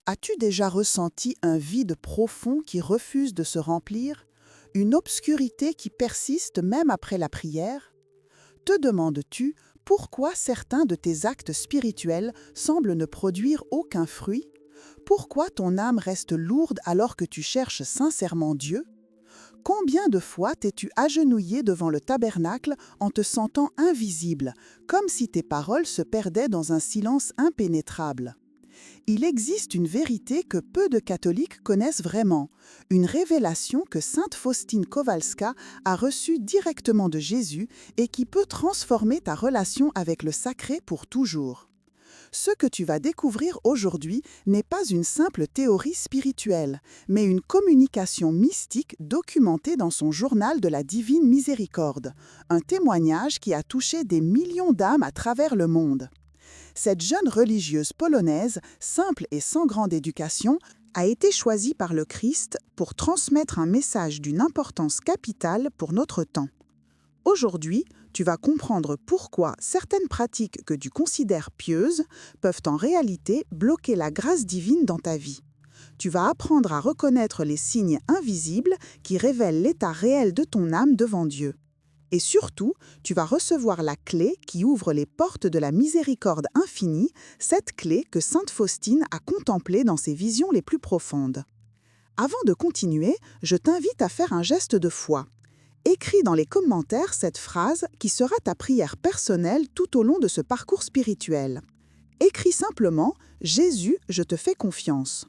As-tu déjà ressenti un vide profond qui refuse de se remplir? Une obscurité qui persiste même après la prière? Te demandes-tu pourquoi certains de tes actes spirituels semblent ne produire aucun fruit? Pourquoi ton âme reste lourde alors que tu cherches sincèrement Dieu? Combien de fois t'es-tu agenouillé devant le tabernacle en te sentant invisible, comme si tes paroles se perdaient dans un silence impénétrable? Il existe une vérité que peu de catholiques connaissent vraiment, une révélation que sainte Faustine Kowalska a reçue directement de Jésus et qui peut transformer ta relation avec le sacré pour toujours. Ce que tu vas découvrir aujourd'hui n'est pas une simple théorie spirituelle, mais une communication mystique documentée dans son journal de la Divine Miséricorde, un témoignage qui a touché des millions d'âmes à travers le monde. Cette jeune religieuse polonaise, simple et sans grande éducation, a été choisie par le Christ pour transmettre un message d'une importance capitale pour notre temps. Aujourd'hui, tu vas comprendre pourquoi certaines pratiques que tu considères pieuses peuvent en réalité bloquer la grâce divine dans ta vie. Tu vas apprendre à reconnaître les signes invisibles qui révèlent l'état réel de ton âme devant Dieu. Et surtout, tu vas recevoir la clé qui ouvre les portes de la miséricorde infinie, cette clé que sainte Faustine a contemplée dans ses visions les plus profondes. Avant de continuer, je t'invite à faire un geste de foi. Écris dans les commentaires cette phrase qui sera ta prière personnelle tout au long de ce parcours spirituel. Écris simplement « Jésus, je te fais confiance ».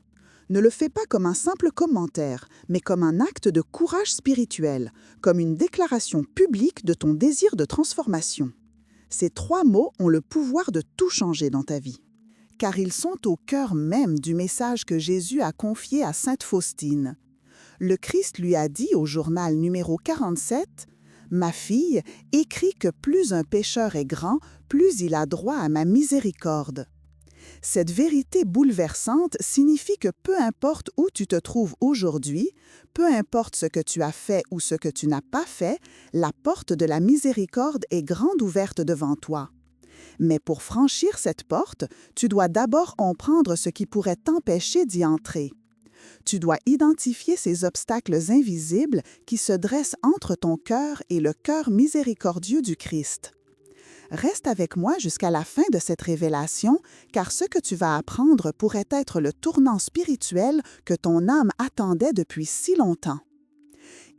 Ne le fais pas comme un simple commentaire, mais comme un acte de courage spirituel, comme une déclaration publique de ton désir de transformation. Ces 3 mots ont le pouvoir de tout changer dans ta vie, car ils sont au cœur même du message que Jésus a confié à sainte Faustine. Le Christ lui a dit au journal numéro 47 « Ma fille, écris que plus un pécheur est grand, plus il a droit à ma miséricorde. » Cette vérité bouleversante signifie que peu importe où tu te trouves aujourd'hui, peu importe ce que tu as fait ou ce que tu n'as pas fait, la porte de la miséricorde est grande ouverte devant toi. Mais pour franchir cette porte, tu dois d'abord comprendre ce qui pourrait t'empêcher d'y entrer. Tu dois identifier ces obstacles invisibles qui se dressent entre ton cœur et le cœur miséricordieux du Christ. Reste avec moi jusqu'à la fin de cette révélation, car ce que tu vas apprendre pourrait être le tournant spirituel que ton âme attendait depuis si longtemps.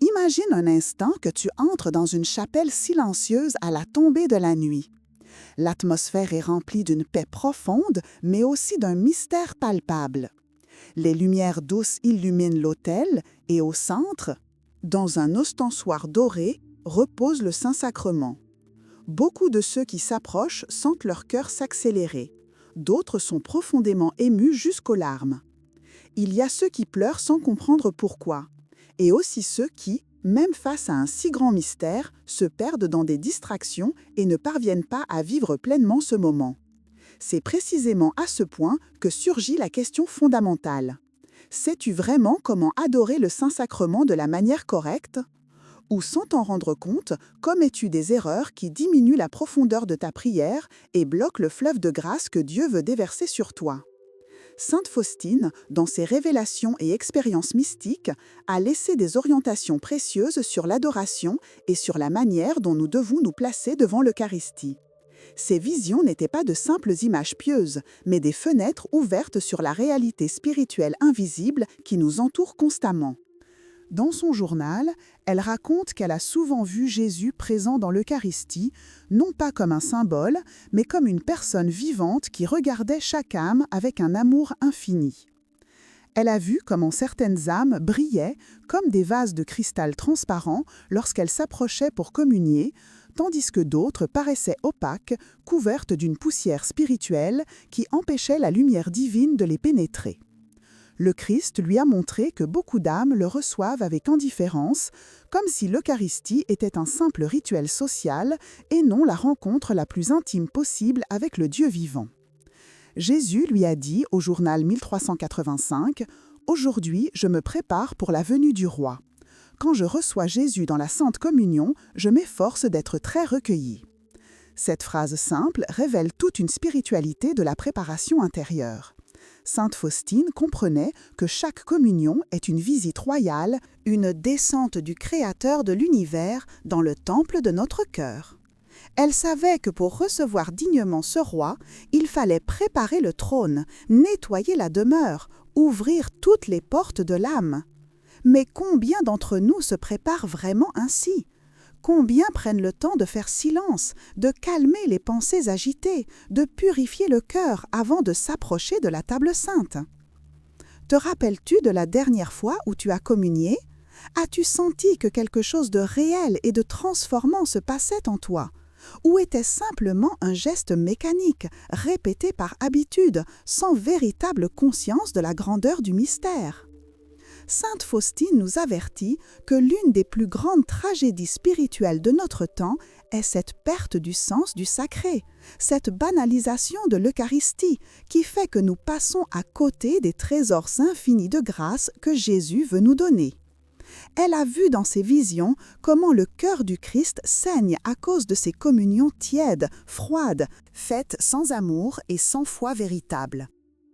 Imagine un instant que tu entres dans une chapelle silencieuse à la tombée de la nuit. L'atmosphère est remplie d'une paix profonde, mais aussi d'un mystère palpable. Les lumières douces illuminent l'autel et au centre, dans un ostensoir doré, repose le Saint-Sacrement. Beaucoup de ceux qui s'approchent sentent leur cœur s'accélérer. D'autres sont profondément émus jusqu'aux larmes. Il y a ceux qui pleurent sans comprendre pourquoi, et aussi ceux qui, même face à un si grand mystère, se perdent dans des distractions et ne parviennent pas à vivre pleinement ce moment. C'est précisément à ce point que surgit la question fondamentale. Sais-tu vraiment comment adorer le Saint-Sacrement de la manière correcte? Ou sans t'en rendre compte, commets-tu des erreurs qui diminuent la profondeur de ta prière et bloquent le fleuve de grâce que Dieu veut déverser sur toi? Sainte Faustine, dans ses révélations et expériences mystiques, a laissé des orientations précieuses sur l'adoration et sur la manière dont nous devons nous placer devant l'Eucharistie. Ces visions n'étaient pas de simples images pieuses, mais des fenêtres ouvertes sur la réalité spirituelle invisible qui nous entoure constamment. Dans son journal, elle raconte qu'elle a souvent vu Jésus présent dans l'Eucharistie, non pas comme un symbole, mais comme une personne vivante qui regardait chaque âme avec un amour infini. Elle a vu comment certaines âmes brillaient comme des vases de cristal transparent lorsqu'elles s'approchaient pour communier, tandis que d'autres paraissaient opaques, couvertes d'une poussière spirituelle qui empêchait la lumière divine de les pénétrer. Le Christ lui a montré que beaucoup d'âmes le reçoivent avec indifférence, comme si l'Eucharistie était un simple rituel social et non la rencontre la plus intime possible avec le Dieu vivant. Jésus lui a dit au journal 1385 « Aujourd'hui, je me prépare pour la venue du roi. Quand je reçois Jésus dans la Sainte Communion, je m'efforce d'être très recueilli. » Cette phrase simple révèle toute une spiritualité de la préparation intérieure. Sainte Faustine comprenait que chaque communion est une visite royale, une descente du Créateur de l'univers dans le temple de notre cœur. Elle savait que pour recevoir dignement ce roi, il fallait préparer le trône, nettoyer la demeure, ouvrir toutes les portes de l'âme. Mais combien d'entre nous se préparent vraiment ainsi ? Combien prennent le temps de faire silence, de calmer les pensées agitées, de purifier le cœur avant de s'approcher de la table sainte? Te rappelles-tu de la dernière fois où tu as communié? As-tu senti que quelque chose de réel et de transformant se passait en toi? Ou était-ce simplement un geste mécanique, répété par habitude, sans véritable conscience de la grandeur du mystère? Sainte Faustine nous avertit que l'une des plus grandes tragédies spirituelles de notre temps est cette perte du sens du sacré, cette banalisation de l'Eucharistie qui fait que nous passons à côté des trésors infinis de grâce que Jésus veut nous donner. Elle a vu dans ses visions comment le cœur du Christ saigne à cause de ces communions tièdes, froides, faites sans amour et sans foi véritable.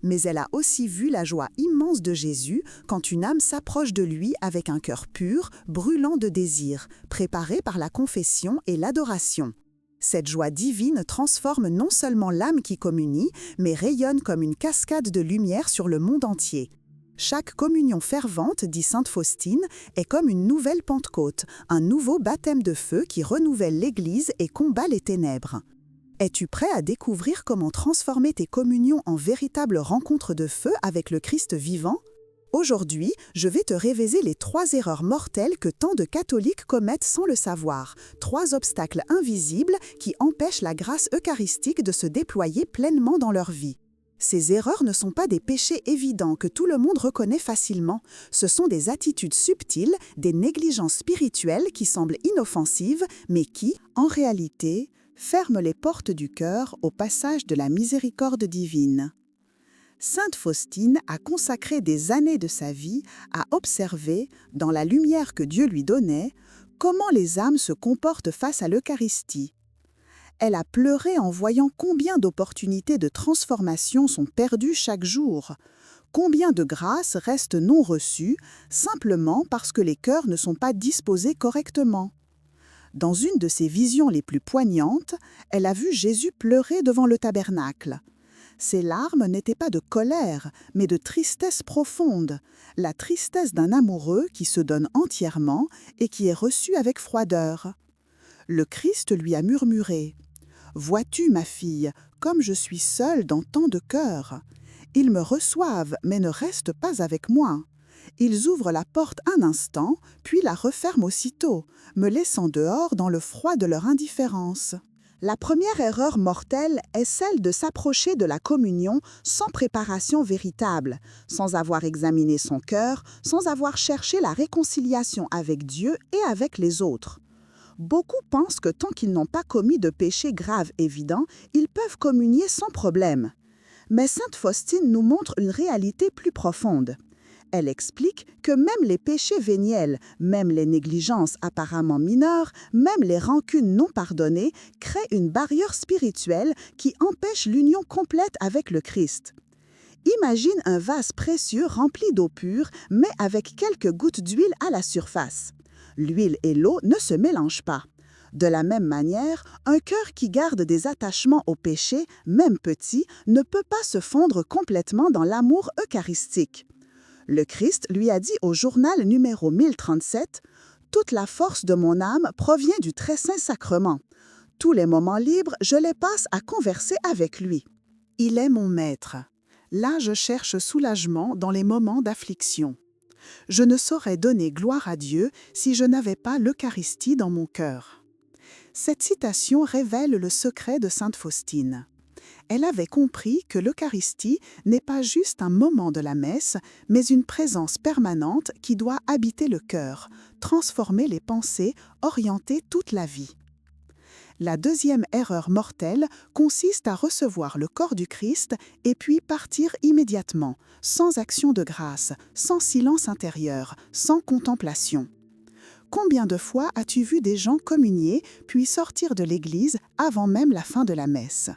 Mais elle a aussi vu la joie immense de Jésus quand une âme s'approche de lui avec un cœur pur, brûlant de désir, préparé par la confession et l'adoration. Cette joie divine transforme non seulement l'âme qui communie, mais rayonne comme une cascade de lumière sur le monde entier. Chaque communion fervente, dit sainte Faustine, est comme une nouvelle Pentecôte, un nouveau baptême de feu qui renouvelle l'Église et combat les ténèbres. Es-tu prêt à découvrir comment transformer tes communions en véritables rencontres de feu avec le Christ vivant? Aujourd'hui, je vais te révéler les 3 erreurs mortelles que tant de catholiques commettent sans le savoir, 3 obstacles invisibles qui empêchent la grâce eucharistique de se déployer pleinement dans leur vie. Ces erreurs ne sont pas des péchés évidents que tout le monde reconnaît facilement. Ce sont des attitudes subtiles, des négligences spirituelles qui semblent inoffensives, mais qui, en réalité, ferment les portes du cœur au passage de la miséricorde divine. Sainte Faustine a consacré des années de sa vie à observer, dans la lumière que Dieu lui donnait, comment les âmes se comportent face à l'Eucharistie. Elle a pleuré en voyant combien d'opportunités de transformation sont perdues chaque jour, combien de grâces restent non reçues, simplement parce que les cœurs ne sont pas disposés correctement. Dans une de ses visions les plus poignantes, elle a vu Jésus pleurer devant le tabernacle. Ses larmes n'étaient pas de colère, mais de tristesse profonde, la tristesse d'un amoureux qui se donne entièrement et qui est reçu avec froideur. Le Christ lui a murmuré « Vois-tu, ma fille, comme je suis seule dans tant de cœurs. Ils me reçoivent, mais ne restent pas avec moi. Ils ouvrent la porte un instant, puis la referment aussitôt, me laissant dehors dans le froid de leur indifférence. » La première erreur mortelle est celle de s'approcher de la communion sans préparation véritable, sans avoir examiné son cœur, sans avoir cherché la réconciliation avec Dieu et avec les autres. Beaucoup pensent que tant qu'ils n'ont pas commis de péché grave évident, ils peuvent communier sans problème. Mais sainte Faustine nous montre une réalité plus profonde. Elle explique que même les péchés véniels, même les négligences apparemment mineures, même les rancunes non pardonnées créent une barrière spirituelle qui empêche l'union complète avec le Christ. Imagine un vase précieux rempli d'eau pure, mais avec quelques gouttes d'huile à la surface. L'huile et l'eau ne se mélangent pas. De la même manière, un cœur qui garde des attachements au péché, même petits, ne peut pas se fondre complètement dans l'amour eucharistique. Le Christ lui a dit au journal numéro 1037 « Toute la force de mon âme provient du très saint sacrement. Tous les moments libres, je les passe à converser avec lui. Il est mon maître. Là, je cherche soulagement dans les moments d'affliction. Je ne saurais donner gloire à Dieu si je n'avais pas l'Eucharistie dans mon cœur. » Cette citation révèle le secret de sainte Faustine. Elle avait compris que l'Eucharistie n'est pas juste un moment de la messe, mais une présence permanente qui doit habiter le cœur, transformer les pensées, orienter toute la vie. La deuxième erreur mortelle consiste à recevoir le corps du Christ et puis partir immédiatement, sans action de grâce, sans silence intérieur, sans contemplation. Combien de fois as-tu vu des gens communier puis sortir de l'église avant même la fin de la messe?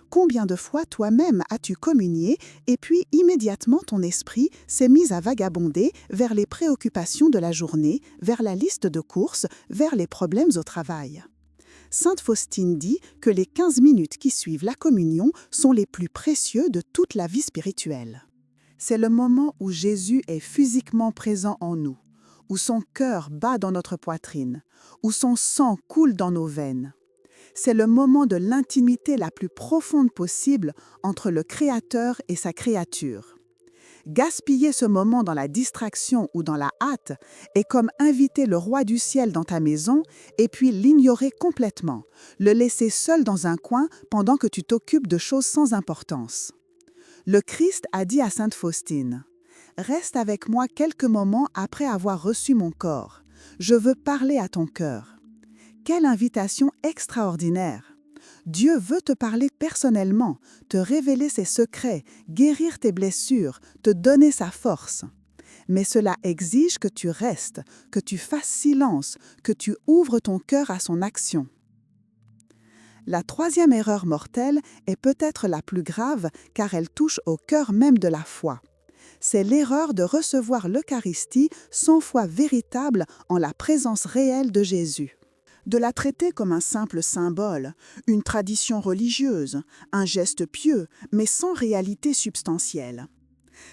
Combien de fois toi-même as-tu communié et puis immédiatement ton esprit s'est mis à vagabonder vers les préoccupations de la journée, vers la liste de courses, vers les problèmes au travail? Sainte Faustine dit que les 15 minutes qui suivent la communion sont les plus précieux de toute la vie spirituelle. C'est le moment où Jésus est physiquement présent en nous, où son cœur bat dans notre poitrine, où son sang coule dans nos veines. C'est le moment de l'intimité la plus profonde possible entre le Créateur et sa créature. Gaspiller ce moment dans la distraction ou dans la hâte est comme inviter le roi du ciel dans ta maison et puis l'ignorer complètement, le laisser seul dans un coin pendant que tu t'occupes de choses sans importance. Le Christ a dit à sainte Faustine: « Reste avec moi quelques moments après avoir reçu mon corps. Je veux parler à ton cœur. » Quelle invitation extraordinaire! Dieu veut te parler personnellement, te révéler ses secrets, guérir tes blessures, te donner sa force. Mais cela exige que tu restes, que tu fasses silence, que tu ouvres ton cœur à son action. La troisième erreur mortelle est peut-être la plus grave car elle touche au cœur même de la foi. C'est l'erreur de recevoir l'Eucharistie sans foi véritable en la présence réelle de Jésus. De la traiter comme un simple symbole, une tradition religieuse, un geste pieux, mais sans réalité substantielle.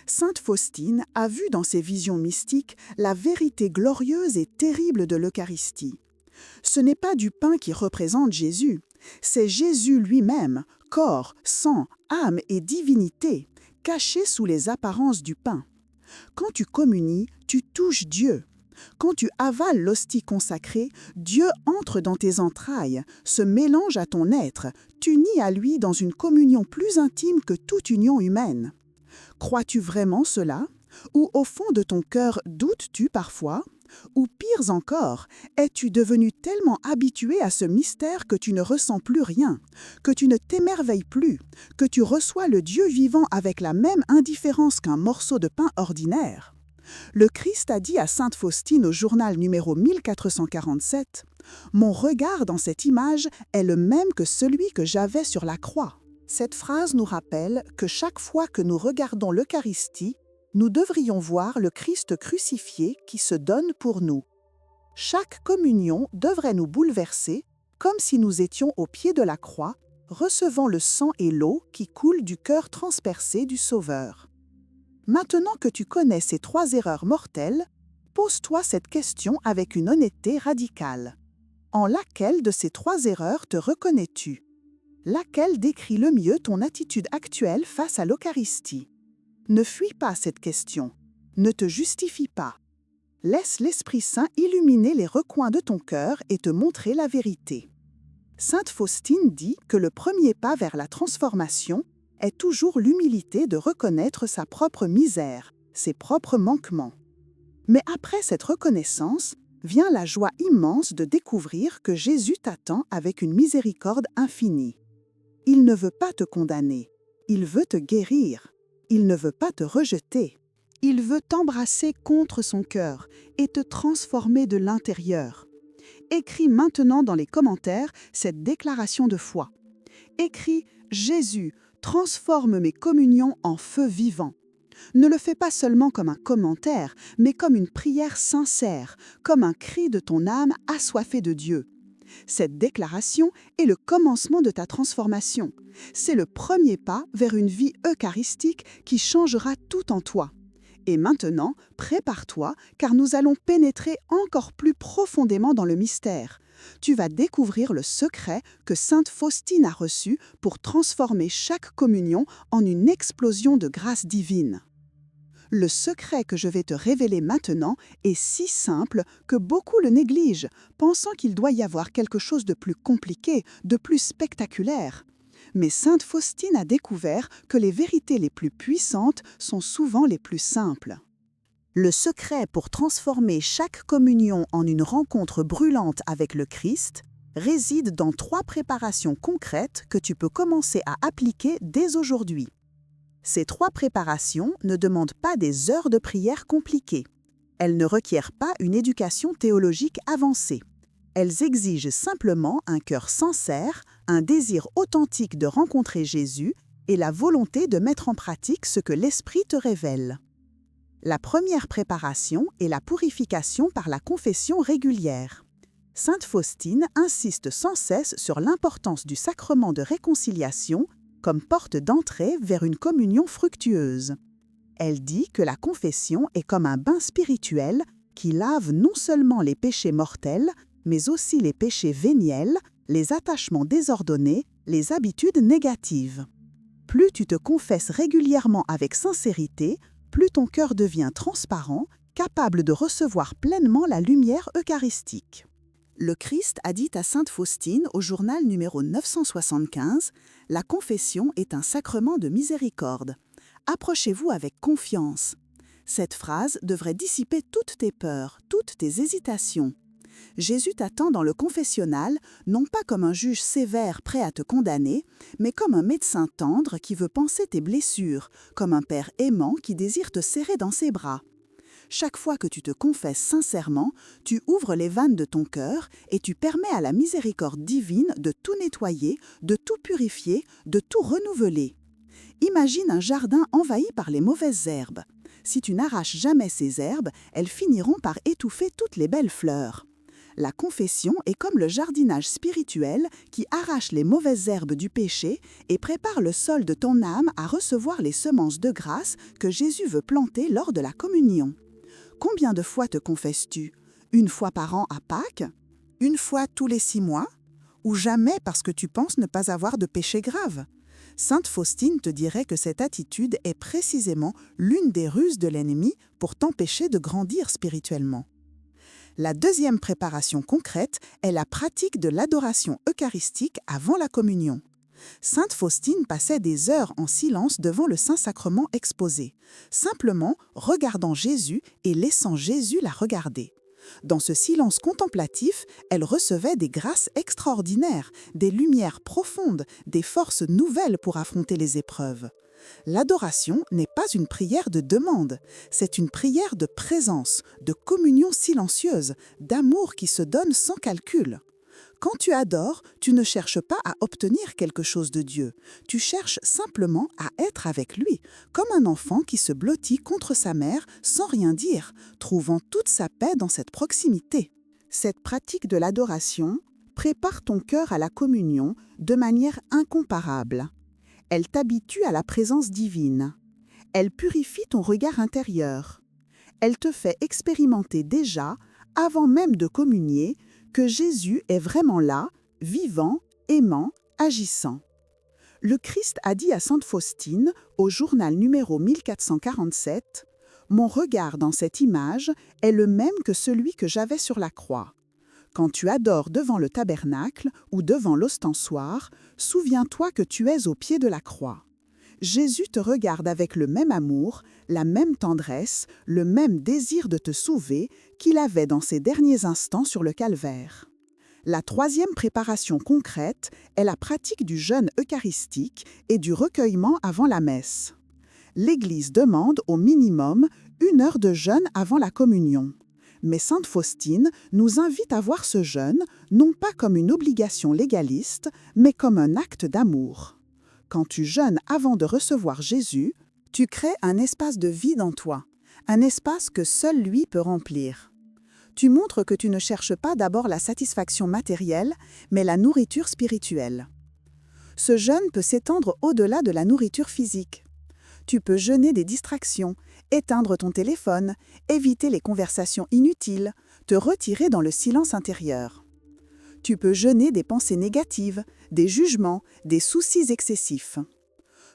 Sainte Faustine a vu dans ses visions mystiques la vérité glorieuse et terrible de l'Eucharistie. Ce n'est pas du pain qui représente Jésus, c'est Jésus lui-même, corps, sang, âme et divinité, caché sous les apparences du pain. Quand tu communies, tu touches Dieu. Quand tu avales l'hostie consacrée, Dieu entre dans tes entrailles, se mélange à ton être, t'unit à lui dans une communion plus intime que toute union humaine. Crois-tu vraiment cela? Ou au fond de ton cœur doutes-tu parfois? Ou pire encore, es-tu devenu tellement habitué à ce mystère que tu ne ressens plus rien, que tu ne t'émerveilles plus, que tu reçois le Dieu vivant avec la même indifférence qu'un morceau de pain ordinaire? Le Christ a dit à sainte Faustine au journal numéro 1447 « Mon regard dans cette image est le même que celui que j'avais sur la croix ». Cette phrase nous rappelle que chaque fois que nous regardons l'Eucharistie, nous devrions voir le Christ crucifié qui se donne pour nous. Chaque communion devrait nous bouleverser, comme si nous étions au pied de la croix, recevant le sang et l'eau qui coulent du cœur transpercé du Sauveur. Maintenant que tu connais ces 3 erreurs mortelles, pose-toi cette question avec une honnêteté radicale. En laquelle de ces 3 erreurs te reconnais-tu? Laquelle décrit le mieux ton attitude actuelle face à l'Eucharistie? Ne fuis pas cette question. Ne te justifie pas. Laisse l'Esprit Saint illuminer les recoins de ton cœur et te montrer la vérité. Sainte Faustine dit que le premier pas vers la transformation est toujours l'humilité de reconnaître sa propre misère, ses propres manquements. Mais après cette reconnaissance, vient la joie immense de découvrir que Jésus t'attend avec une miséricorde infinie. Il ne veut pas te condamner, il veut te guérir, il ne veut pas te rejeter. Il veut t'embrasser contre son cœur et te transformer de l'intérieur. Écris maintenant dans les commentaires cette déclaration de foi. Écris « Jésus, transforme mes communions en feu vivant ». Ne le fais pas seulement comme un commentaire, mais comme une prière sincère, comme un cri de ton âme assoiffée de Dieu. Cette déclaration est le commencement de ta transformation. C'est le premier pas vers une vie eucharistique qui changera tout en toi. Et maintenant, prépare-toi, car nous allons pénétrer encore plus profondément dans le mystère. Tu vas découvrir le secret que sainte Faustine a reçu pour transformer chaque communion en une explosion de grâce divine. Le secret que je vais te révéler maintenant est si simple que beaucoup le négligent, pensant qu'il doit y avoir quelque chose de plus compliqué, de plus spectaculaire. Mais sainte Faustine a découvert que les vérités les plus puissantes sont souvent les plus simples. Le secret pour transformer chaque communion en une rencontre brûlante avec le Christ réside dans 3 préparations concrètes que tu peux commencer à appliquer dès aujourd'hui. Ces 3 préparations ne demandent pas des heures de prière compliquées. Elles ne requièrent pas une éducation théologique avancée. Elles exigent simplement un cœur sincère, un désir authentique de rencontrer Jésus et la volonté de mettre en pratique ce que l'Esprit te révèle. La première préparation est la purification par la confession régulière. Sainte Faustine insiste sans cesse sur l'importance du sacrement de réconciliation comme porte d'entrée vers une communion fructueuse. Elle dit que la confession est comme un bain spirituel qui lave non seulement les péchés mortels, mais aussi les péchés véniels, les attachements désordonnés, les habitudes négatives. Plus tu te confesses régulièrement avec sincérité, plus ton cœur devient transparent, capable de recevoir pleinement la lumière eucharistique. Le Christ a dit à sainte Faustine au journal numéro 975 « La confession est un sacrement de miséricorde. Approchez-vous avec confiance. » Cette phrase devrait dissiper toutes tes peurs, toutes tes hésitations. Jésus t'attend dans le confessionnal, non pas comme un juge sévère prêt à te condamner, mais comme un médecin tendre qui veut panser tes blessures, comme un père aimant qui désire te serrer dans ses bras. Chaque fois que tu te confesses sincèrement, tu ouvres les vannes de ton cœur et tu permets à la miséricorde divine de tout nettoyer, de tout purifier, de tout renouveler. Imagine un jardin envahi par les mauvaises herbes. Si tu n'arraches jamais ces herbes, elles finiront par étouffer toutes les belles fleurs. La confession est comme le jardinage spirituel qui arrache les mauvaises herbes du péché et prépare le sol de ton âme à recevoir les semences de grâce que Jésus veut planter lors de la communion. Combien de fois te confesses-tu? Une fois par an à Pâques? Une fois tous les 6 mois? Ou jamais parce que tu penses ne pas avoir de péché grave? Sainte Faustine te dirait que cette attitude est précisément l'une des ruses de l'ennemi pour t'empêcher de grandir spirituellement. La deuxième préparation concrète est la pratique de l'adoration eucharistique avant la communion. Sainte Faustine passait des heures en silence devant le Saint-Sacrement exposé, simplement regardant Jésus et laissant Jésus la regarder. Dans ce silence contemplatif, elle recevait des grâces extraordinaires, des lumières profondes, des forces nouvelles pour affronter les épreuves. L'adoration n'est pas une prière de demande, c'est une prière de présence, de communion silencieuse, d'amour qui se donne sans calcul. Quand tu adores, tu ne cherches pas à obtenir quelque chose de Dieu, tu cherches simplement à être avec lui, comme un enfant qui se blottit contre sa mère sans rien dire, trouvant toute sa paix dans cette proximité. Cette pratique de l'adoration prépare ton cœur à la communion de manière incomparable. Elle t'habitue à la présence divine. Elle purifie ton regard intérieur. Elle te fait expérimenter déjà, avant même de communier, que Jésus est vraiment là, vivant, aimant, agissant. Le Christ a dit à sainte Faustine, au journal numéro 1447, « Mon regard dans cette image est le même que celui que j'avais sur la croix. Quand tu adores devant le tabernacle ou devant l'ostensoir, souviens-toi que tu es au pied de la croix. Jésus te regarde avec le même amour, la même tendresse, le même désir de te sauver qu'il avait dans ses derniers instants sur le calvaire. » La troisième préparation concrète est la pratique du jeûne eucharistique et du recueillement avant la messe. L'Église demande au minimum 1 heure de jeûne avant la communion. Mais sainte Faustine nous invite à voir ce jeûne non pas comme une obligation légaliste, mais comme un acte d'amour. Quand tu jeûnes avant de recevoir Jésus, tu crées un espace de vide en toi, un espace que seul lui peut remplir. Tu montres que tu ne cherches pas d'abord la satisfaction matérielle, mais la nourriture spirituelle. Ce jeûne peut s'étendre au-delà de la nourriture physique. Tu peux jeûner des distractions, éteindre ton téléphone, éviter les conversations inutiles, te retirer dans le silence intérieur. Tu peux jeûner des pensées négatives, des jugements, des soucis excessifs.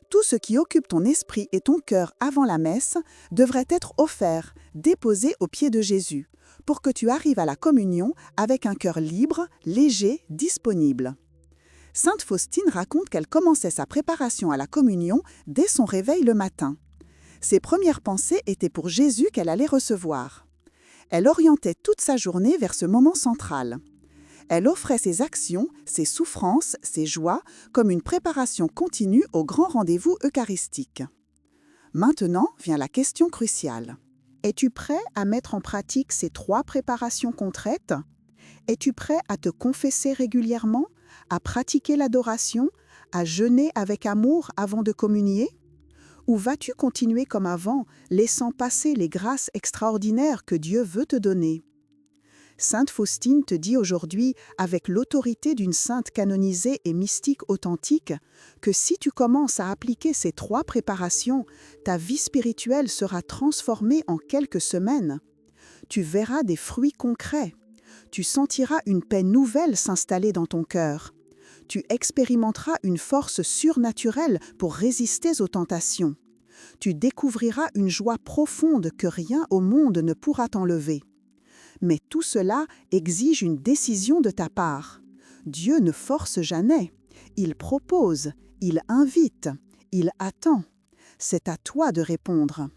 Tout ce qui occupe ton esprit et ton cœur avant la messe devrait être offert, déposé aux pieds de Jésus, pour que tu arrives à la communion avec un cœur libre, léger, disponible. Sainte Faustine raconte qu'elle commençait sa préparation à la communion dès son réveil le matin. Ses premières pensées étaient pour Jésus qu'elle allait recevoir. Elle orientait toute sa journée vers ce moment central. Elle offrait ses actions, ses souffrances, ses joies comme une préparation continue au grand rendez-vous eucharistique. Maintenant vient la question cruciale. Es-tu prêt à mettre en pratique ces 3 préparations concrètes? Es-tu prêt à te confesser régulièrement, à pratiquer l'adoration, à jeûner avec amour avant de communier? Ou vas-tu continuer comme avant, laissant passer les grâces extraordinaires que Dieu veut te donner? Sainte Faustine te dit aujourd'hui, avec l'autorité d'une sainte canonisée et mystique authentique, que si tu commences à appliquer ces 3 préparations, ta vie spirituelle sera transformée en quelques semaines. Tu verras des fruits concrets. Tu sentiras une paix nouvelle s'installer dans ton cœur. Tu expérimenteras une force surnaturelle pour résister aux tentations. Tu découvriras une joie profonde que rien au monde ne pourra t'enlever. Mais tout cela exige une décision de ta part. Dieu ne force jamais. Il propose, il invite, il attend. C'est à toi de répondre.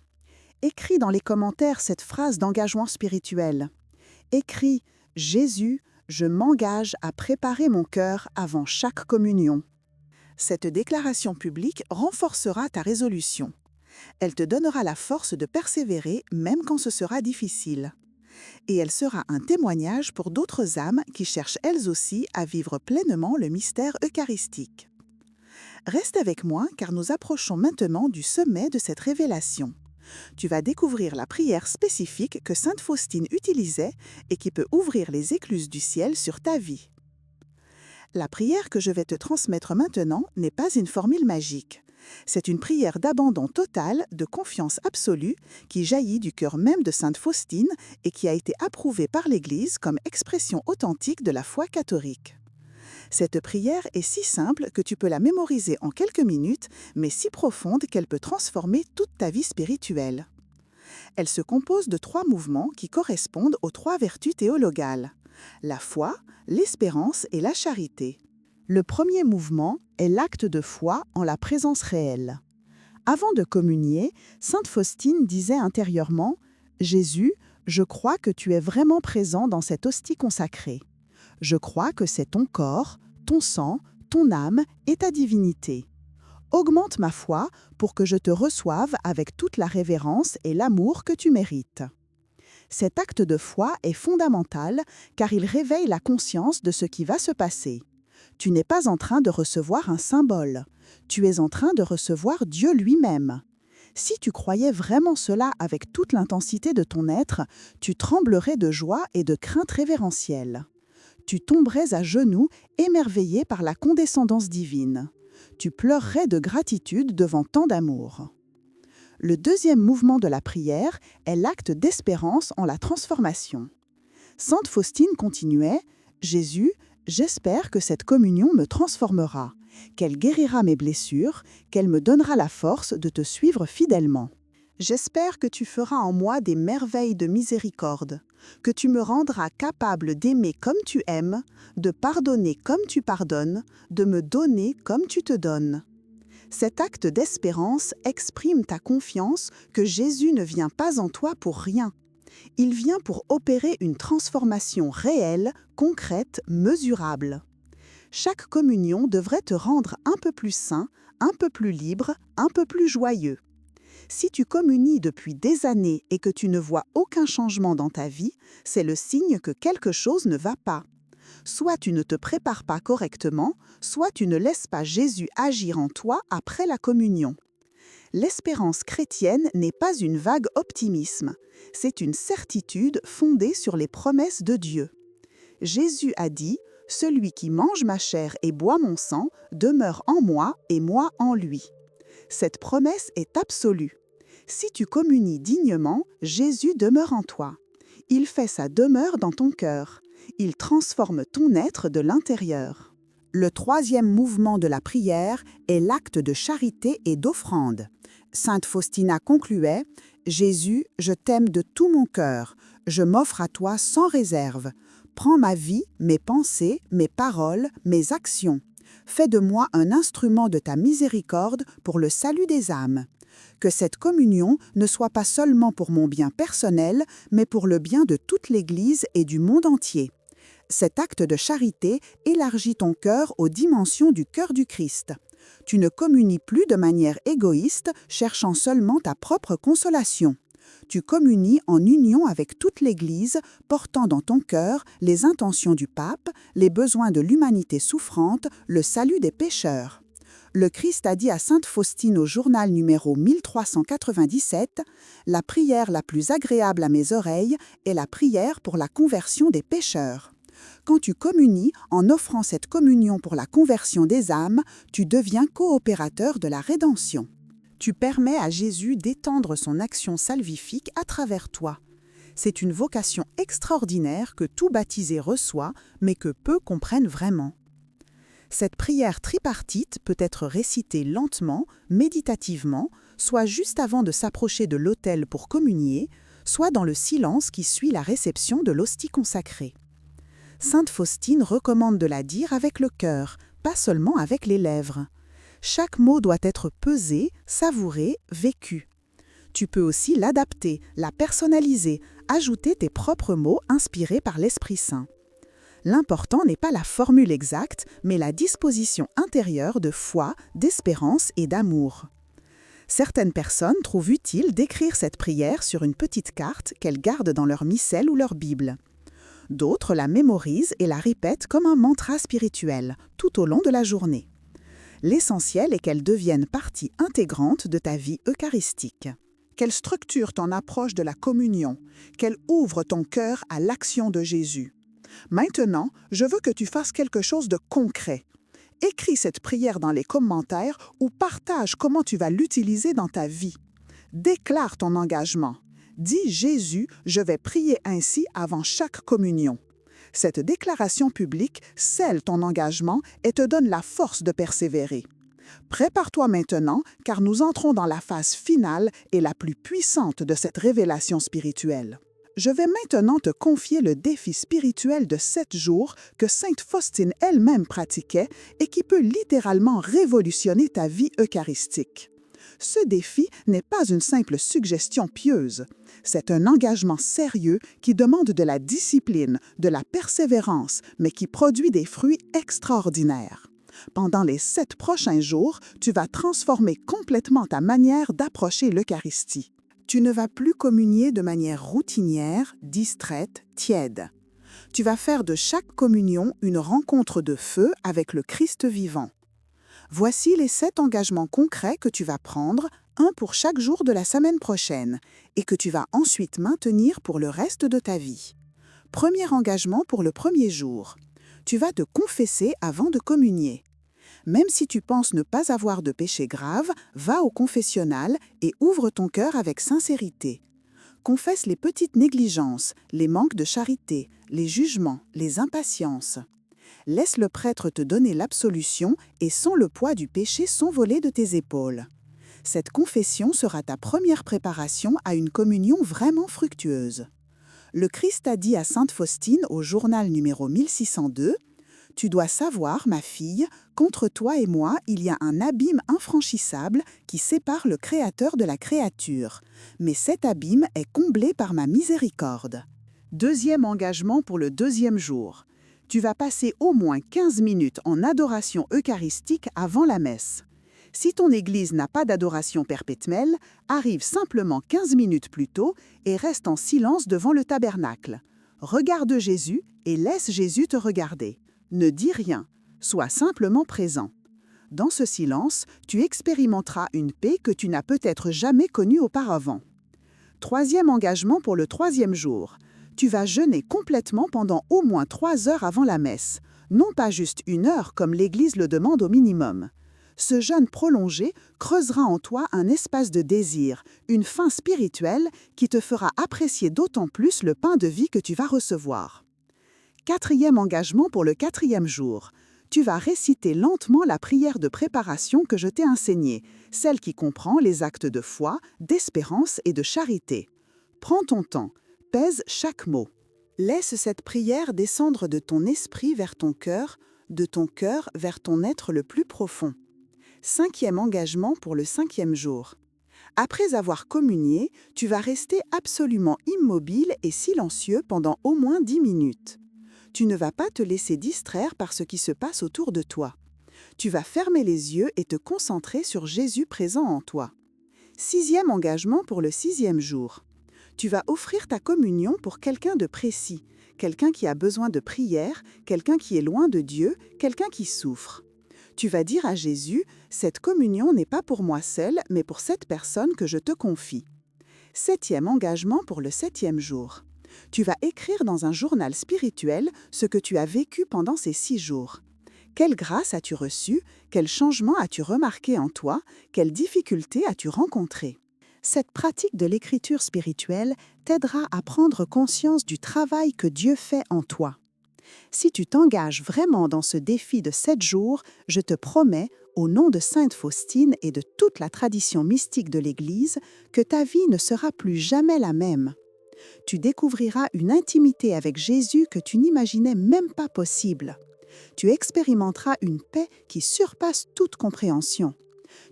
Écris dans les commentaires cette phrase d'engagement spirituel. Écris « Jésus, je m'engage à préparer mon cœur avant chaque communion ». Cette déclaration publique renforcera ta résolution. Elle te donnera la force de persévérer même quand ce sera difficile. Et elle sera un témoignage pour d'autres âmes qui cherchent elles aussi à vivre pleinement le mystère eucharistique. Reste avec moi car nous approchons maintenant du sommet de cette révélation. Tu vas découvrir la prière spécifique que sainte Faustine utilisait et qui peut ouvrir les écluses du ciel sur ta vie. La prière que je vais te transmettre maintenant n'est pas une formule magique. C'est une prière d'abandon total, de confiance absolue, qui jaillit du cœur même de sainte Faustine et qui a été approuvée par l'Église comme expression authentique de la foi catholique. Cette prière est si simple que tu peux la mémoriser en quelques minutes, mais si profonde qu'elle peut transformer toute ta vie spirituelle. Elle se compose de 3 mouvements qui correspondent aux 3 vertus théologales: la foi, l'espérance et la charité. Le premier mouvement est l'acte de foi en la présence réelle. Avant de communier, sainte Faustine disait intérieurement « Jésus, je crois que tu es vraiment présent dans cette hostie consacrée. Je crois que c'est ton corps, ton sang, ton âme et ta divinité. Augmente ma foi pour que je te reçoive avec toute la révérence et l'amour que tu mérites. » Cet acte de foi est fondamental car il réveille la conscience de ce qui va se passer. Tu n'es pas en train de recevoir un symbole, tu es en train de recevoir Dieu lui-même. Si tu croyais vraiment cela avec toute l'intensité de ton être, tu tremblerais de joie et de crainte révérentielle. Tu tomberais à genoux, émerveillé par la condescendance divine. Tu pleurerais de gratitude devant tant d'amour. Le deuxième mouvement de la prière est l'acte d'espérance en la transformation. Sainte Faustine continuait « Jésus, j'espère que cette communion me transformera, qu'elle guérira mes blessures, qu'elle me donnera la force de te suivre fidèlement. J'espère que tu feras en moi des merveilles de miséricorde, que tu me rendras capable d'aimer comme tu aimes, de pardonner comme tu pardonnes, de me donner comme tu te donnes. » Cet acte d'espérance exprime ta confiance que Jésus ne vient pas en toi pour rien. Il vient pour opérer une transformation réelle, concrète, mesurable. Chaque communion devrait te rendre un peu plus saint, un peu plus libre, un peu plus joyeux. Si tu communies depuis des années et que tu ne vois aucun changement dans ta vie, c'est le signe que quelque chose ne va pas. Soit tu ne te prépares pas correctement, soit tu ne laisses pas Jésus agir en toi après la communion. L'espérance chrétienne n'est pas une vague optimisme, c'est une certitude fondée sur les promesses de Dieu. Jésus a dit « Celui qui mange ma chair et boit mon sang demeure en moi et moi en lui ». Cette promesse est absolue. Si tu communies dignement, Jésus demeure en toi. Il fait sa demeure dans ton cœur. Il transforme ton être de l'intérieur. Le troisième mouvement de la prière est l'acte de charité et d'offrande. Sainte Faustina concluait « Jésus, je t'aime de tout mon cœur. Je m'offre à toi sans réserve. Prends ma vie, mes pensées, mes paroles, mes actions. Fais de moi un instrument de ta miséricorde pour le salut des âmes. Que cette communion ne soit pas seulement pour mon bien personnel, mais pour le bien de toute l'Église et du monde entier. Cet acte de charité élargit ton cœur aux dimensions du cœur du Christ. Tu ne communies plus de manière égoïste, cherchant seulement ta propre consolation. tu communies en union avec toute l'Église, portant dans ton cœur les intentions du pape, les besoins de l'humanité souffrante, le salut des pécheurs. Le Christ a dit à sainte Faustine au journal numéro 1397 « La prière la plus agréable à mes oreilles est la prière pour la conversion des pécheurs ». Quand tu communies en offrant cette communion pour la conversion des âmes, tu deviens coopérateur de la rédemption. Tu permets à Jésus d'étendre son action salvifique à travers toi. C'est une vocation extraordinaire que tout baptisé reçoit, mais que peu comprennent vraiment. Cette prière tripartite peut être récitée lentement, méditativement, soit juste avant de s'approcher de l'autel pour communier, soit dans le silence qui suit la réception de l'hostie consacrée. Sainte Faustine recommande de la dire avec le cœur, pas seulement avec les lèvres. Chaque mot doit être pesé, savouré, vécu. Tu peux aussi l'adapter, la personnaliser, ajouter tes propres mots inspirés par l'Esprit Saint. L'important n'est pas la formule exacte, mais la disposition intérieure de foi, d'espérance et d'amour. Certaines personnes trouvent utile d'écrire cette prière sur une petite carte qu'elles gardent dans leur missel ou leur Bible. D'autres la mémorisent et la répètent comme un mantra spirituel, tout au long de la journée. L'essentiel est qu'elle devienne partie intégrante de ta vie eucharistique. Qu'elle structure ton approche de la communion, qu'elle ouvre ton cœur à l'action de Jésus. Maintenant, je veux que tu fasses quelque chose de concret. Écris cette prière dans les commentaires ou partage comment tu vas l'utiliser dans ta vie. Déclare ton engagement. Dis « Jésus, je vais prier ainsi avant chaque communion ». Cette déclaration publique scelle ton engagement et te donne la force de persévérer. Prépare-toi maintenant, car nous entrons dans la phase finale et la plus puissante de cette révélation spirituelle. Je vais maintenant te confier le défi spirituel de 7 jours que sainte Faustine elle-même pratiquait et qui peut littéralement révolutionner ta vie eucharistique. Ce défi n'est pas une simple suggestion pieuse. C'est un engagement sérieux qui demande de la discipline, de la persévérance, mais qui produit des fruits extraordinaires. Pendant les 7 prochains jours, tu vas transformer complètement ta manière d'approcher l'Eucharistie. Tu ne vas plus communier de manière routinière, distraite, tiède. Tu vas faire de chaque communion une rencontre de feu avec le Christ vivant. Voici les 7 engagements concrets que tu vas prendre, un pour chaque jour de la semaine prochaine, et que tu vas ensuite maintenir pour le reste de ta vie. Premier engagement pour le premier jour. Tu vas te confesser avant de communier. Même si tu penses ne pas avoir de péché grave, va au confessionnal et ouvre ton cœur avec sincérité. Confesse les petites négligences, les manques de charité, les jugements, les impatiences. Laisse le prêtre te donner l'absolution et sans le poids du péché s'envoler de tes épaules. Cette confession sera ta première préparation à une communion vraiment fructueuse. Le Christ a dit à sainte Faustine au journal numéro 1602 « Tu dois savoir, ma fille, qu'entre toi et moi, il y a un abîme infranchissable qui sépare le Créateur de la créature. Mais cet abîme est comblé par ma miséricorde. » Deuxième engagement pour le 2e jour. Tu vas passer au moins 15 minutes en adoration eucharistique avant la messe. Si ton église n'a pas d'adoration perpétuelle, arrive simplement 15 minutes plus tôt et reste en silence devant le tabernacle. Regarde Jésus et laisse Jésus te regarder. Ne dis rien, sois simplement présent. Dans ce silence, tu expérimenteras une paix que tu n'as peut-être jamais connue auparavant. Troisième engagement pour le 3e jour. Tu vas jeûner complètement pendant au moins 3 heures avant la messe, non pas juste 1 heure comme l'Église le demande au minimum. Ce jeûne prolongé creusera en toi un espace de désir, une faim spirituelle qui te fera apprécier d'autant plus le pain de vie que tu vas recevoir. 4e engagement pour le 4e jour. Tu vas réciter lentement la prière de préparation que je t'ai enseignée, celle qui comprend les actes de foi, d'espérance et de charité. Prends ton temps. Pèse chaque mot. Laisse cette prière descendre de ton esprit vers ton cœur, de ton cœur vers ton être le plus profond. 5e engagement pour le 5e jour. Après avoir communié, tu vas rester absolument immobile et silencieux pendant au moins 10 minutes. Tu ne vas pas te laisser distraire par ce qui se passe autour de toi. Tu vas fermer les yeux et te concentrer sur Jésus présent en toi. 6e engagement pour le 6e jour. Tu vas offrir ta communion pour quelqu'un de précis, quelqu'un qui a besoin de prière, quelqu'un qui est loin de Dieu, quelqu'un qui souffre. Tu vas dire à Jésus, « Cette communion n'est pas pour moi seul, mais pour cette personne que je te confie. » 7e engagement pour le 7e jour. Tu vas écrire dans un journal spirituel ce que tu as vécu pendant ces 6 jours. Quelle grâce as-tu reçue? Quel changement as-tu remarqué en toi? Quelles difficultés as-tu rencontrées? Cette pratique de l'écriture spirituelle t'aidera à prendre conscience du travail que Dieu fait en toi. Si tu t'engages vraiment dans ce défi de 7 jours, je te promets, au nom de Sainte Faustine et de toute la tradition mystique de l'Église, que ta vie ne sera plus jamais la même. Tu découvriras une intimité avec Jésus que tu n'imaginais même pas possible. Tu expérimenteras une paix qui surpasse toute compréhension.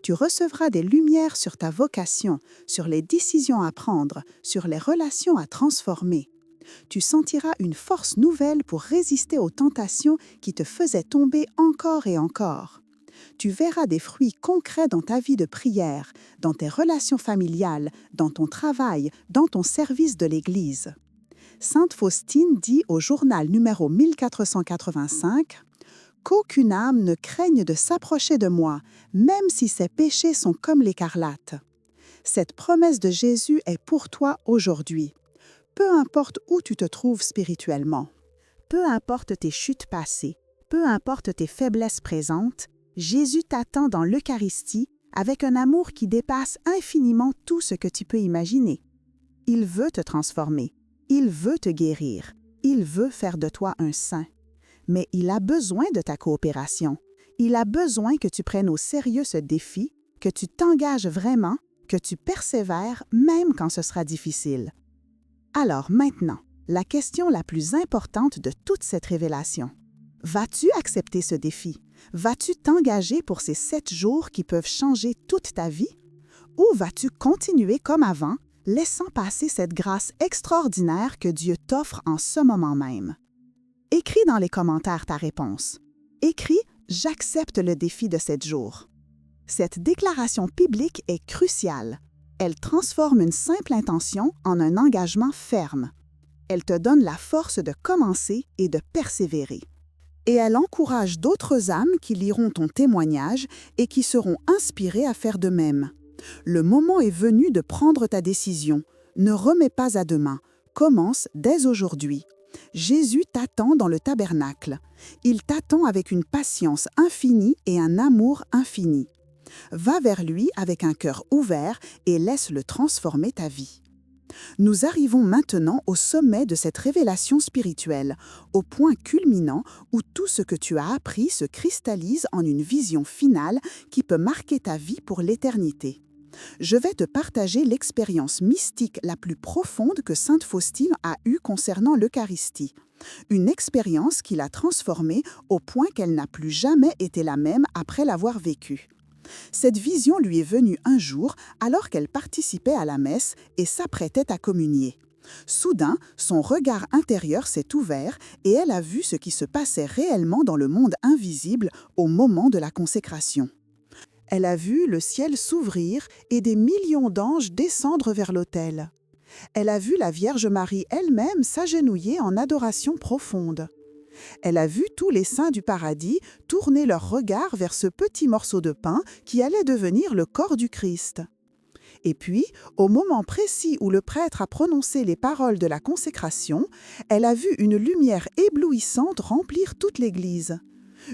Tu recevras des lumières sur ta vocation, sur les décisions à prendre, sur les relations à transformer. Tu sentiras une force nouvelle pour résister aux tentations qui te faisaient tomber encore et encore. Tu verras des fruits concrets dans ta vie de prière, dans tes relations familiales, dans ton travail, dans ton service de l'Église. Sainte Faustine dit au journal numéro 1485 « Qu'aucune âme ne craigne de s'approcher de moi, même si ses péchés sont comme l'écarlate. » Cette promesse de Jésus est pour toi aujourd'hui. Peu importe où tu te trouves spirituellement, peu importe tes chutes passées, peu importe tes faiblesses présentes, Jésus t'attend dans l'Eucharistie avec un amour qui dépasse infiniment tout ce que tu peux imaginer. Il veut te transformer, il veut te guérir, il veut faire de toi un saint. Mais il a besoin de ta coopération. Il a besoin que tu prennes au sérieux ce défi, que tu t'engages vraiment, que tu persévères même quand ce sera difficile. Alors maintenant, la question la plus importante de toute cette révélation. Vas-tu accepter ce défi? Vas-tu t'engager pour ces 7 jours qui peuvent changer toute ta vie? Ou vas-tu continuer comme avant, laissant passer cette grâce extraordinaire que Dieu t'offre en ce moment même? Écris dans les commentaires ta réponse. Écris « J'accepte le défi de 7 jours ». Cette déclaration biblique est cruciale. Elle transforme une simple intention en un engagement ferme. Elle te donne la force de commencer et de persévérer. Et elle encourage d'autres âmes qui liront ton témoignage et qui seront inspirées à faire de même. Le moment est venu de prendre ta décision. Ne remets pas à demain. Commence dès aujourd'hui. Jésus t'attend dans le tabernacle. Il t'attend avec une patience infinie et un amour infini. Va vers lui avec un cœur ouvert et laisse-le transformer ta vie. Nous arrivons maintenant au sommet de cette révélation spirituelle, au point culminant où tout ce que tu as appris se cristallise en une vision finale qui peut marquer ta vie pour l'éternité. Je vais te partager l'expérience mystique la plus profonde que Sainte Faustine a eue concernant l'Eucharistie. Une expérience qui l'a transformée au point qu'elle n'a plus jamais été la même après l'avoir vécue. Cette vision lui est venue un jour alors qu'elle participait à la messe et s'apprêtait à communier. Soudain, son regard intérieur s'est ouvert et elle a vu ce qui se passait réellement dans le monde invisible au moment de la consécration. Elle a vu le ciel s'ouvrir et des millions d'anges descendre vers l'autel. Elle a vu la Vierge Marie elle-même s'agenouiller en adoration profonde. Elle a vu tous les saints du paradis tourner leur regard vers ce petit morceau de pain qui allait devenir le corps du Christ. Et puis, au moment précis où le prêtre a prononcé les paroles de la consécration, elle a vu une lumière éblouissante remplir toute l'église.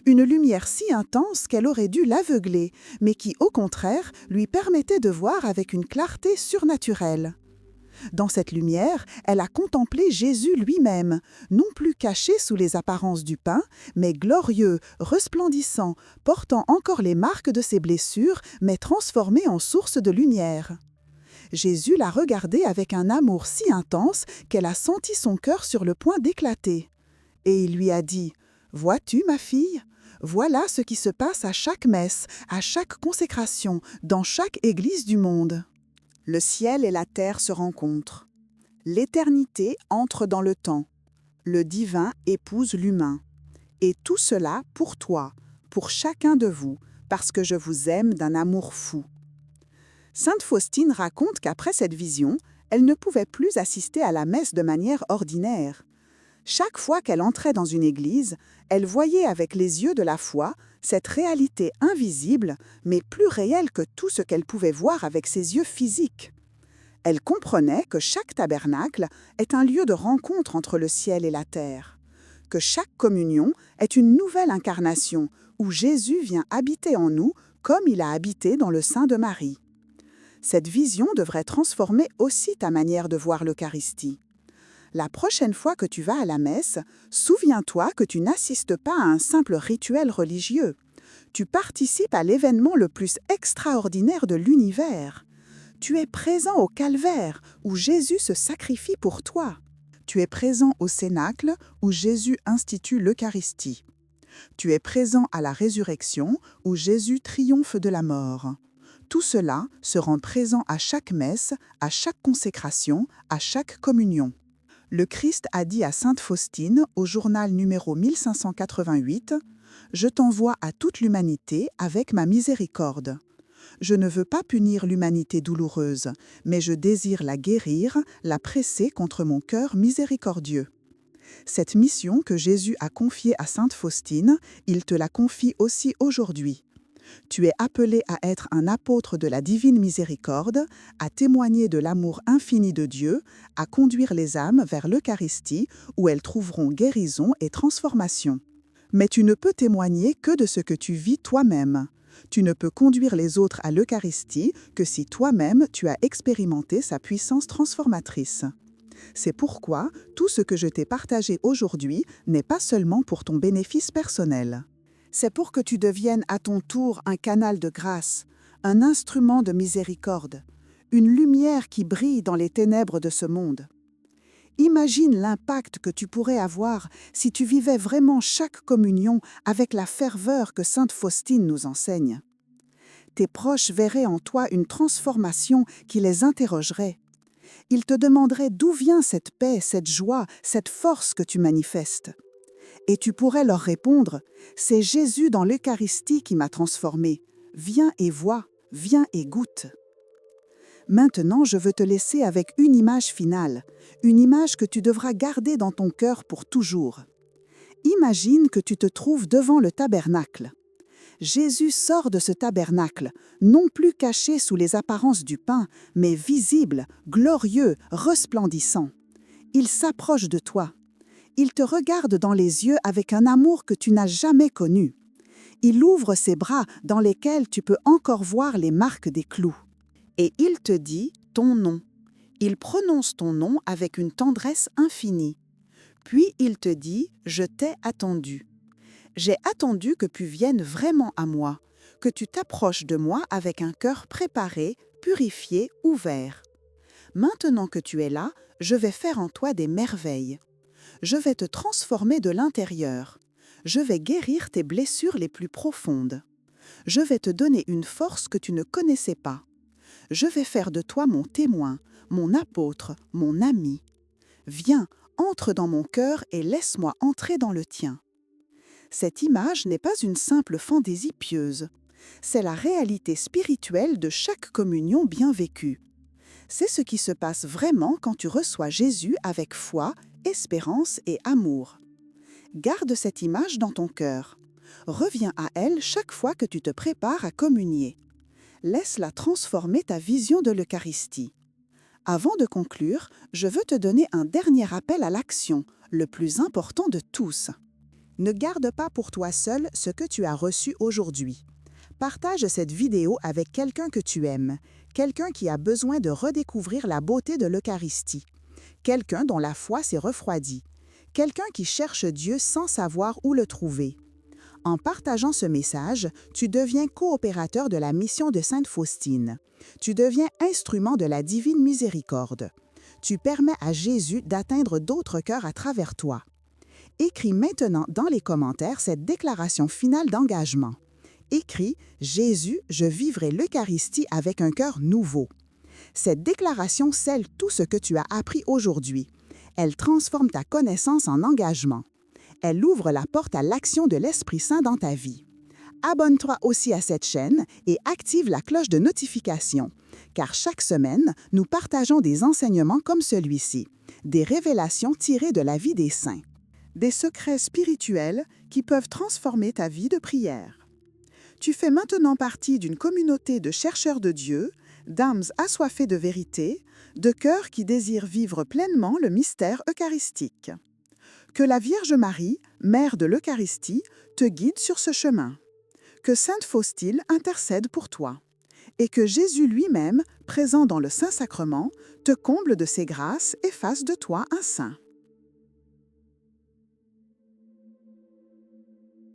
Une lumière si intense qu'elle aurait dû l'aveugler, mais qui, au contraire, lui permettait de voir avec une clarté surnaturelle. Dans cette lumière, elle a contemplé Jésus lui-même, non plus caché sous les apparences du pain, mais glorieux, resplendissant, portant encore les marques de ses blessures, mais transformé en source de lumière. Jésus l'a regardée avec un amour si intense qu'elle a senti son cœur sur le point d'éclater. Et il lui a dit « Vois-tu, ma fille ? Voilà ce qui se passe à chaque messe, à chaque consécration, dans chaque église du monde. » Le ciel et la terre se rencontrent. L'éternité entre dans le temps. Le divin épouse l'humain. Et tout cela pour toi, pour chacun de vous, parce que je vous aime d'un amour fou. Sainte Faustine raconte qu'après cette vision, Elle ne pouvait plus assister à la messe de manière ordinaire. Chaque fois qu'elle entrait dans une église, elle voyait avec les yeux de la foi cette réalité invisible, mais plus réelle que tout ce qu'elle pouvait voir avec ses yeux physiques. Elle comprenait que chaque tabernacle est un lieu de rencontre entre le ciel et la terre, que chaque communion est une nouvelle incarnation où Jésus vient habiter en nous comme il a habité dans le sein de Marie. Cette vision devrait transformer aussi ta manière de voir l'Eucharistie. La prochaine fois que tu vas à la messe, souviens-toi que tu n'assistes pas à un simple rituel religieux. Tu participes à l'événement le plus extraordinaire de l'univers. Tu es présent au calvaire, où Jésus se sacrifie pour toi. Tu es présent au cénacle, où Jésus institue l'Eucharistie. Tu es présent à la résurrection, où Jésus triomphe de la mort. Tout cela se rend présent à chaque messe, à chaque consécration, à chaque communion. Le Christ a dit à sainte Faustine, au journal numéro 1588, « Je t'envoie à toute l'humanité avec ma miséricorde. Je ne veux pas punir l'humanité douloureuse, mais je désire la guérir, la presser contre mon cœur miséricordieux. » Cette mission que Jésus a confiée à sainte Faustine, il te la confie aussi aujourd'hui. Tu es appelé à être un apôtre de la divine miséricorde, à témoigner de l'amour infini de Dieu, à conduire les âmes vers l'Eucharistie où elles trouveront guérison et transformation. Mais tu ne peux témoigner que de ce que tu vis toi-même. Tu ne peux conduire les autres à l'Eucharistie que si toi-même tu as expérimenté sa puissance transformatrice. C'est pourquoi tout ce que je t'ai partagé aujourd'hui n'est pas seulement pour ton bénéfice personnel. C'est pour que tu deviennes à ton tour un canal de grâce, un instrument de miséricorde, une lumière qui brille dans les ténèbres de ce monde. Imagine l'impact que tu pourrais avoir si tu vivais vraiment chaque communion avec la ferveur que sainte Faustine nous enseigne. Tes proches verraient en toi une transformation qui les interrogerait. Ils te demanderaient d'où vient cette paix, cette joie, cette force que tu manifestes. Et tu pourrais leur répondre « C'est Jésus dans l'Eucharistie qui m'a transformé. Viens et vois, viens et goûte. » Maintenant, je veux te laisser avec une image finale, une image que tu devras garder dans ton cœur pour toujours. Imagine que tu te trouves devant le tabernacle. Jésus sort de ce tabernacle, non plus caché sous les apparences du pain, mais visible, glorieux, resplendissant. Il s'approche de toi. Il te regarde dans les yeux avec un amour que tu n'as jamais connu. Il ouvre ses bras dans lesquels tu peux encore voir les marques des clous. Et il te dit ton nom. Il prononce ton nom avec une tendresse infinie. Puis il te dit « Je t'ai attendu ». J'ai attendu que tu viennes vraiment à moi, que tu t'approches de moi avec un cœur préparé, purifié, ouvert. Maintenant que tu es là, je vais faire en toi des merveilles. Je vais te transformer de l'intérieur. Je vais guérir tes blessures les plus profondes. Je vais te donner une force que tu ne connaissais pas. Je vais faire de toi mon témoin, mon apôtre, mon ami. Viens, entre dans mon cœur et laisse-moi entrer dans le tien. Cette image n'est pas une simple fantaisie pieuse. C'est la réalité spirituelle de chaque communion bien vécue. C'est ce qui se passe vraiment quand tu reçois Jésus avec foi, espérance et amour. Garde cette image dans ton cœur. Reviens à elle chaque fois que tu te prépares à communier. Laisse-la transformer ta vision de l'Eucharistie. Avant de conclure, je veux te donner un dernier appel à l'action, le plus important de tous. Ne garde pas pour toi seul ce que tu as reçu aujourd'hui. Partage cette vidéo avec quelqu'un que tu aimes, quelqu'un qui a besoin de redécouvrir la beauté de l'Eucharistie, quelqu'un dont la foi s'est refroidie, quelqu'un qui cherche Dieu sans savoir où le trouver. En partageant ce message, tu deviens coopérateur de la mission de sainte Faustine. Tu deviens instrument de la divine miséricorde. Tu permets à Jésus d'atteindre d'autres cœurs à travers toi. Écris maintenant dans les commentaires cette déclaration finale d'engagement. Écris « Jésus, je vivrai l'Eucharistie avec un cœur nouveau ». Cette déclaration scelle tout ce que tu as appris aujourd'hui. Elle transforme ta connaissance en engagement. Elle ouvre la porte à l'action de l'Esprit Saint dans ta vie. Abonne-toi aussi à cette chaîne et active la cloche de notification, car chaque semaine, nous partageons des enseignements comme celui-ci, des révélations tirées de la vie des saints, des secrets spirituels qui peuvent transformer ta vie de prière. Tu fais maintenant partie d'une communauté de chercheurs de Dieu, d'âmes assoiffées de vérité, de cœurs qui désirent vivre pleinement le mystère eucharistique. Que la Vierge Marie, Mère de l'Eucharistie, te guide sur ce chemin. Que Sainte Faustille intercède pour toi. Et que Jésus lui-même, présent dans le Saint-Sacrement, te comble de ses grâces et fasse de toi un saint.